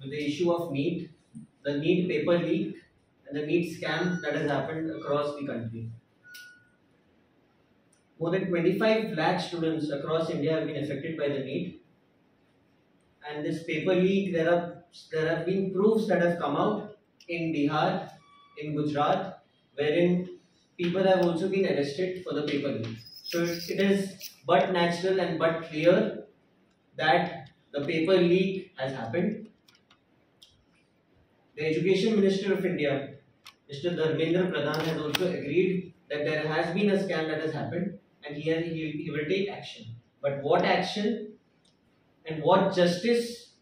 with the issue of NEET, the NEET paper leak, and the NEET scam that has happened across the country. More than 25 lakh students across India have been affected by the NEET. And this paper leak, there have been proofs that have come out in Bihar, in Gujarat, wherein people have also been arrested for the paper leak. So it is but natural and but clear that the paper leak has happened. The Education Minister of India, Mr. Dharmendra Pradhan, has also agreed that there has been a scam that has happened and he will take action. But what action and what justice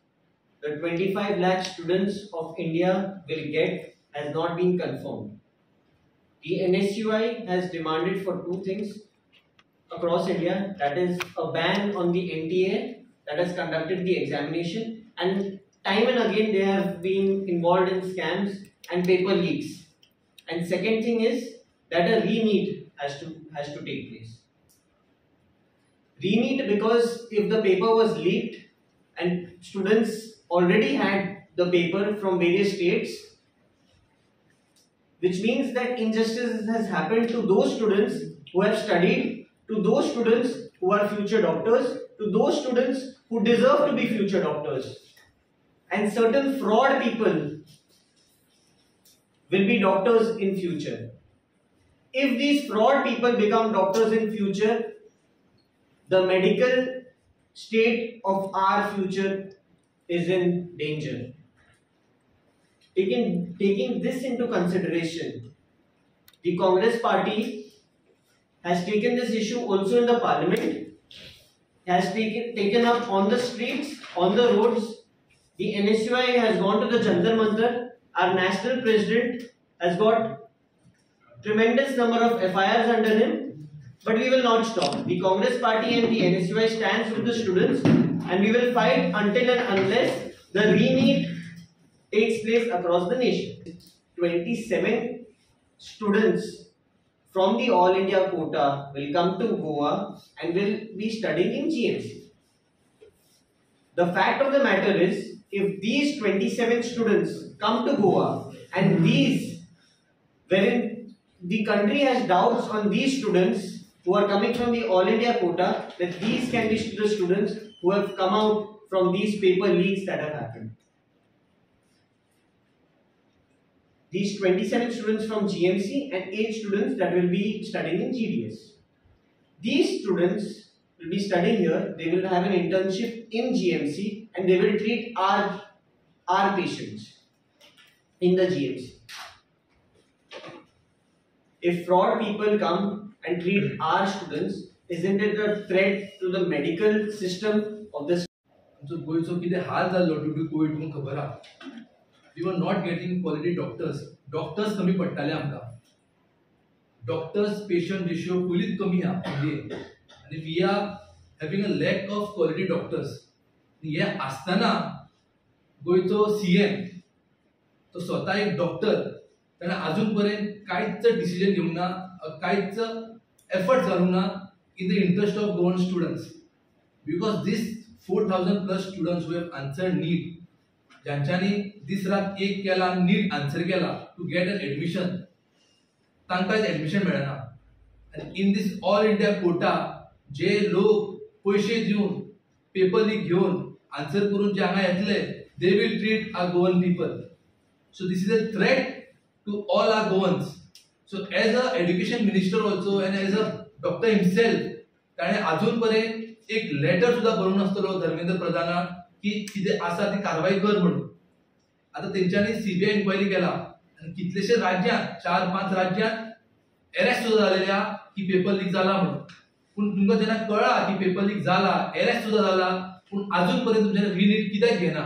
the 25 lakh students of India will get has not been confirmed. The NSUI has demanded for two things across India, that is a ban on the NTA that has conducted the examination, and time and again they have been involved in scams and paper leaks. And second thing is that a re-NEET has to take place. Re-NEET, because if the paper was leaked and students already had the paper from various states, which means that injustice has happened to those students who have studied, to those students who are future doctors, to those students who deserve to be future doctors. And certain fraud people will be doctors in future. If these fraud people become doctors in future, the medical state of our future is in danger. Taking this into consideration, the Congress party has taken this issue also in the parliament, has taken up on the streets, on the roads. The NSUI has gone to the Jantar Mantar. Our national president has got tremendous number of FIRs under him, but we will not stop. The Congress party and the NSUI stands with the students, and we will fight until and unless the re-NEET takes place across the nation. 27 students from the All India quota will come to Goa and will be studying in GMC. The fact of the matter is, if these 27 students come to Goa and wherein the country has doubts on these students who are coming from the All India quota, that these can be the students who have come out from these paper leaks that have happened. These 27 students from GMC and 8 students that will be studying in GDS. These students will be studying here, they will have an internship in GMC and they will treat our patients in the GMC. If fraud people come and treat our students, isn't it a threat to the medical system of this? गोयचो कितें हाल जाल्लो due to Covid तुमकां खबर आहा. We were not getting quality doctors. Doctors कमी पडटाले आमकां. Doctors patient ratio पयलींच कमी आहा इंडियेन. आनी we are having a lack of quality doctors. हे आसतना गोयचो CM तो स्वता एक डॉक्टर, ताणें अजून पर्यंत कांयच डिसिजन घेवंक ना, कांयच एफर्ट्स घालूंक ना in the interest of government students, because this 4,000 plus students who have answered NEET, ज्यांच्यानी दीस रात एक केला नीट आन्सर केला टू गेट एन एडमिशन, तांकां एडमिशन मेळना. आनी in this all India quota जे लोक पैसे दिवन पेपर लीक घेवन आन्सर करून जे हांगा येतले, they will treat our Goan people. So this is a threat to all our Goans. So as a education minister also and as a doctor himself, ताणें अजून पर्यंत एक लेटर सुद्धा बरोवन नासतलो धर्मेंद्र प्रधानाक की कितें आसा ती कारवाई कर म्हणून. आता तेंच्यांनी सीबीआय इन्क्वायरी केला आनी कितलेशे राज्यांत 4-5 राज्यांत अरेस्ट सुद्धा झालेल्या की पेपर लीक जाला म्हणून. पूण तुमकां जेन्ना कळ्ळा की पेपर लीक जाला, अरेस्ट सुद्धा जाला, पूण अजून पर्यंत तुमच्यानी रीनीट कित्याक घेना.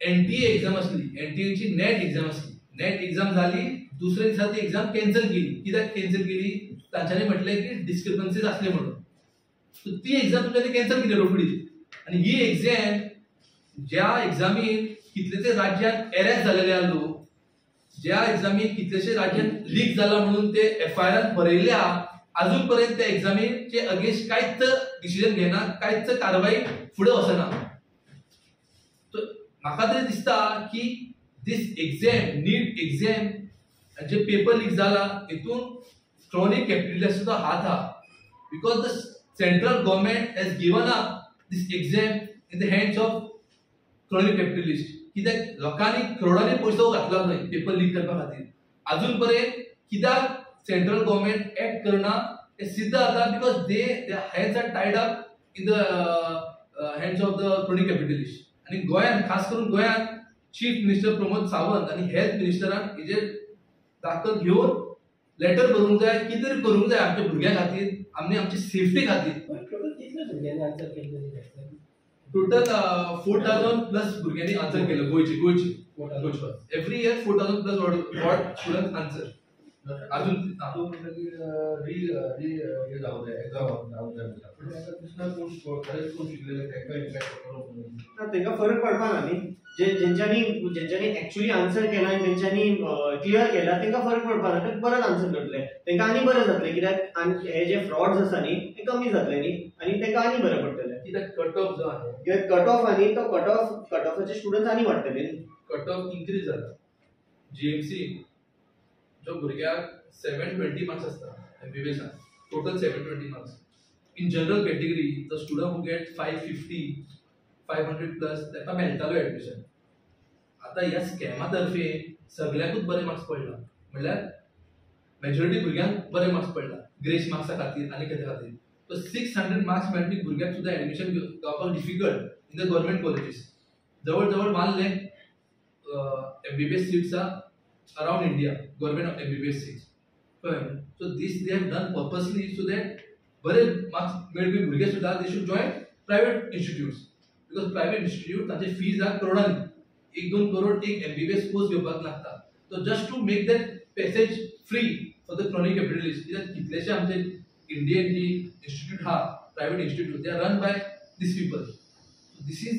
एनटीए एक्झाम असली, एनटीएची नेट एक्झाम असली, नेट एक्झाम झाली, दुसऱ्या दिसा ती एक्झाम कॅन्सल केली. कित्याक कॅन्सल केली? तांच्यांनी म्हटलें की डिस्क्रिपन्सीज असले म्हणून. सो ती एक्झाम तुमच्यानी कॅन्सल केली रोखडीच. आणि ही एक्झाम ज्या एक्झामीन कितलेशे राज्यांत अरेस्ट झालेले लोक, ज्या एक्झामीन कितलेशे राज्यांत लीक जाला म्हणून ते एफआयआर बरयल्या, अजून पर्यंत त्या एक्झामीचे अगेन्स्ट कांयच डिसिजन घेना, कांयच कारवाई फुडें वचना. सो म्हाका तरी दिसता की दिस एग्जाम नीट एग्जाम जे पेपर लीक जाला हितून क्रॉनिक कॅपिटलिस्टचो हात हा because the central government has given up this exam in the hands of chronic capitalist कित्याक लोकांनी करोडांनी पयसो घातला न्हय पेपर लीक करपा खातीर अजून पर्यंत कित्याक सेंट्रल गव्हर्नमेंट एक्ट करना हे सिद्ध जाता because they hands are tied up in the hands of the chronic capitalist आनी गोंयान खास करून गोंयान चीफ मिनिस्टर प्रमोद सावंत आनी हेल्थ मिनिस्टरान हेजेर दाखल घेवन लेटर बरोवंक जाय कितें तरी करूंक जाय आमच्या भुरग्यां खातीर आमची सेफ्टी खातीर टोटल 4000 प्लस भुरग्यांनी आन्सर केलं गोयची every year 4000 plus what student answer अजून तेंका फरक पडपा ना न्ही ज्यांच्यानी ऍक्च्युअली आन्सर केला आनी तेंच्यांनी क्लियर केला तेंका फरक पडपा ना ते परत आन्सर करतले तेंका आनी बरें जातलें कित्याक हे जे फ्रॉड्स आसा न्ही ते कमी जातले न्ही आनी तेंका आनी बरें पडटलें कित्याक कट ऑफ जो आहा कित्याक कट ऑफ आनी तो कट ऑफाचे स्टुडंट्स आनी वाडटले कट ऑफ इन्क्रीज जाला जीएमसी जो भुरग्याक 720 मार्क्स असता एमबीबीएसान total 720 marks in general category the student who get 550 500 plus ताका मेळटालो एडमिशन आता ह्या स्कॅमा तर्फे सगळ्याकूच बरे मार्क्स पडला म्हणल्यार मेजॉरिटी भुरग्यांक बरे मार्क्स पडला ग्रेस मार्क्सा खातीर आनी कितें खातीर सो 600 मार्क्स मेळपी भुरग्याक सुद्दां एडमिशन गावपाक difficult in the government colleges जवळ जवळ 1 lakh MBBS seats are around India, government MBBS seats. So this they have done purposely so that बरे marks मेळपी भुरगे सुद्धा they should join private institutes because private institute तांचे fees are करोडांनी 1-2 crore एक MBBS course घेवपाक लागता. So just to make that passage free for the chronic capitalists, कितलेशे आमचे इंडियन जी institute हा private institute they are run by these people. So this is